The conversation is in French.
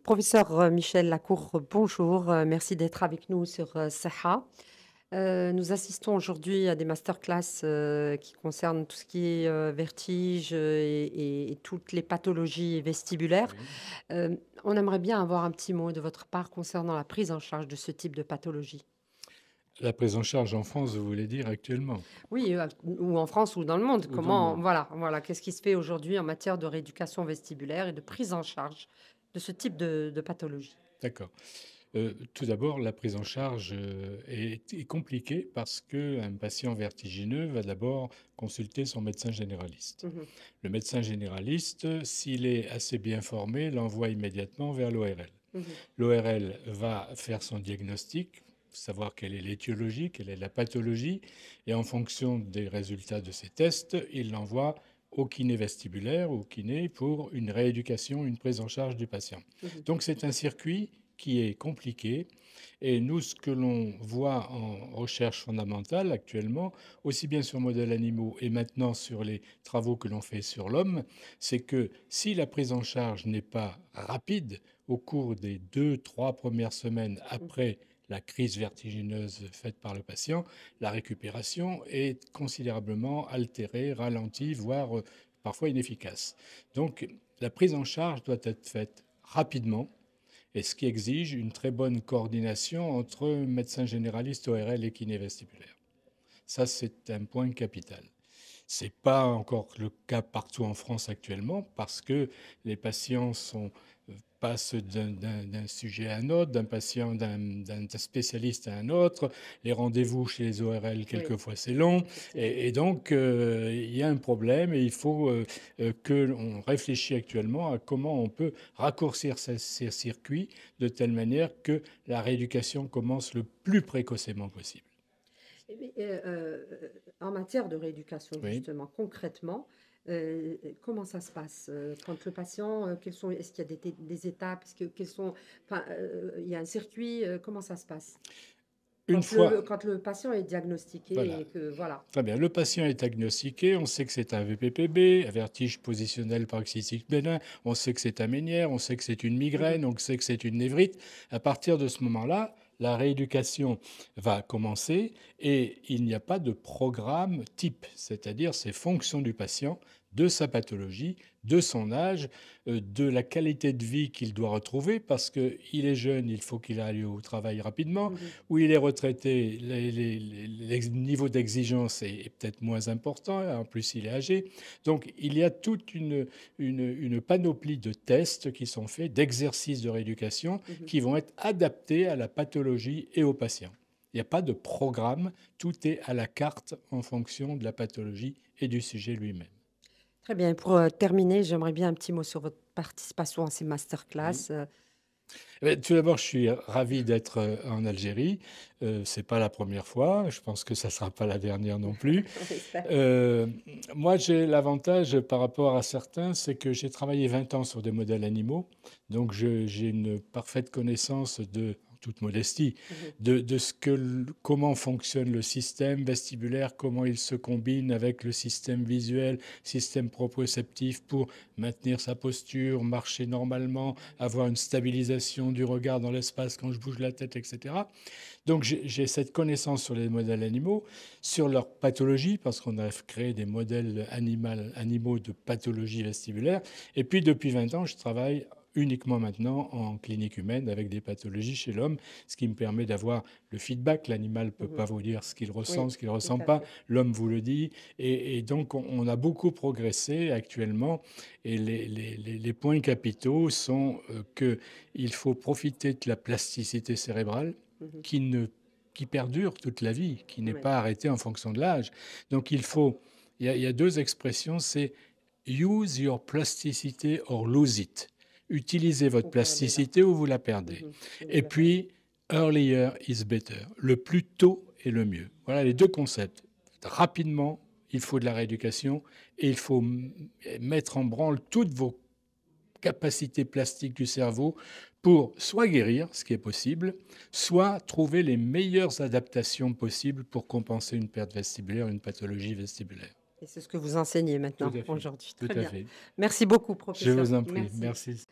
Professeur Michel Lacour, bonjour. Merci d'être avec nous sur Saha. Nous assistons aujourd'hui à des masterclass qui concernent tout ce qui est vertige et toutes les pathologies vestibulaires. Oui. On aimerait bien avoir un petit mot de votre part concernant la prise en charge de ce type de pathologie. La prise en charge en France, vous voulez dire actuellement? Oui, ou en France ou dans le monde. Ou dans le Comment, monde? voilà, qu'est-ce qui se fait aujourd'hui en matière de rééducation vestibulaire et de prise en charge de ce type de pathologie? D'accord. Tout d'abord, la prise en charge, est compliquée parce qu'un patient vertigineux va d'abord consulter son médecin généraliste. Mhm, Le médecin généraliste, s'il est assez bien formé, l'envoie immédiatement vers l'ORL. mhm. L'ORL va faire son diagnostic, savoir quelle est l'étiologie, quelle est la pathologie, et en fonction des résultats de ces tests, il l'envoie au kiné vestibulaire ou au kiné pour une rééducation, une prise en charge du patient. Mhm. Donc c'est un circuit qui est compliqué et nous, ce que l'on voit en recherche fondamentale actuellement, aussi bien sur modèles animaux et maintenant sur les travaux que l'on fait sur l'homme, c'est que si la prise en charge n'est pas rapide au cours des 2, 3 premières semaines Mhm. après la crise vertigineuse faite par le patient, la récupération est considérablement altérée, ralentie, voire parfois inefficace. Donc la prise en charge doit être faite rapidement et ce qui exige une très bonne coordination entre médecin généraliste, ORL et kiné vestibulaire. Ça, c'est un point capital. Ce n'est pas encore le cas partout en France actuellement parce que les patients passent d'un sujet à un autre, d'un patient, d'un spécialiste à un autre. Les rendez-vous chez les ORL, Oui, quelquefois, c'est long. effectivement. Et donc, il y a un problème et il faut que l'on réfléchisse actuellement à comment on peut raccourcir ces circuits de telle manière que la rééducation commence le plus précocement possible. Mais, en matière de rééducation, Oui. justement, concrètement, comment ça se passe quand le patient, est-ce qu'il y a des étapes, quels sont, enfin, il y a un circuit, comment ça se passe Une fois, quand le patient est diagnostiqué voilà. et que voilà. Très bien. Le patient est diagnostiqué. On sait que c'est un VPPB, un vertige positionnel paroxystique bénin. On sait que c'est un ménière. On sait que c'est une Mhm, migraine. On sait que c'est une névrite. À partir de ce moment-là, la rééducation va commencer et il n'y a pas de programme type, c'est-à-dire c'est fonction du patient, de sa pathologie, de son âge, de la qualité de vie qu'il doit retrouver, parce qu'il est jeune, il faut qu'il aille au travail rapidement, mhm. ou il est retraité, le niveau d'exigence est peut-être moins important, en plus il est âgé. Donc il y a toute une panoplie de tests qui sont faits, d'exercices de rééducation, Mhm. qui vont être adaptés à la pathologie et au patient. Il n'y a pas de programme, tout est à la carte en fonction de la pathologie et du sujet lui-même. Très bien. Et pour terminer, j'aimerais bien un petit mot sur votre participation à ces Oui. masterclass. Eh bien, tout d'abord, je suis ravi d'être en Algérie. C'est pas la première fois. Je pense que ça sera pas la dernière non plus. On espère. Euh, Moi, j'ai l'avantage par rapport à certains, c'est que j'ai travaillé 20 ans sur des modèles animaux. Donc, j'ai une parfaite connaissance de, en toute modestie, Mhm, de comment fonctionne le système vestibulaire, comment il se combine avec le système visuel, système proprioceptif pour maintenir sa posture, marcher normalement, avoir une stabilisation du regard dans l'espace quand je bouge la tête, etc. Donc j'ai cette connaissance sur les modèles animaux, sur leur pathologie, parce qu'on a créé des modèles animaux de pathologie vestibulaire. Et puis depuis 20 ans, je travaille uniquement maintenant en clinique humaine avec des pathologies chez l'homme, ce qui me permet d'avoir le feedback. L'animal ne peut mhm. pas vous dire ce qu'il ressent, Oui, ce qu'il ne tout ressent à pas. fait. L'homme vous le dit. Et donc, on a beaucoup progressé actuellement. Et les points capitaux sont qu'il faut profiter de la plasticité cérébrale Mhm. qui ne qui perdure toute la vie, qui n'est Oui, pas arrêtée en fonction de l'âge. Donc il y a deux expressions, c'est use your plasticity or lose it. Utilisez votre vous perdez-la. plasticité ou vous la perdez. Mhm. Et vous Et la perdez. puis, earlier is better. Le plus tôt est le mieux. Voilà les deux concepts. Rapidement, il faut de la rééducation et il faut mettre en branle toutes vos capacité plastique du cerveau pour soit guérir, ce qui est possible, soit trouver les meilleures adaptations possibles pour compenser une perte vestibulaire, une pathologie vestibulaire. Et c'est ce que vous enseignez Tout maintenant, à fait, aujourd'hui. tout Très à bien. fait. Merci beaucoup, Je professeur. vous en prie. Merci. Merci.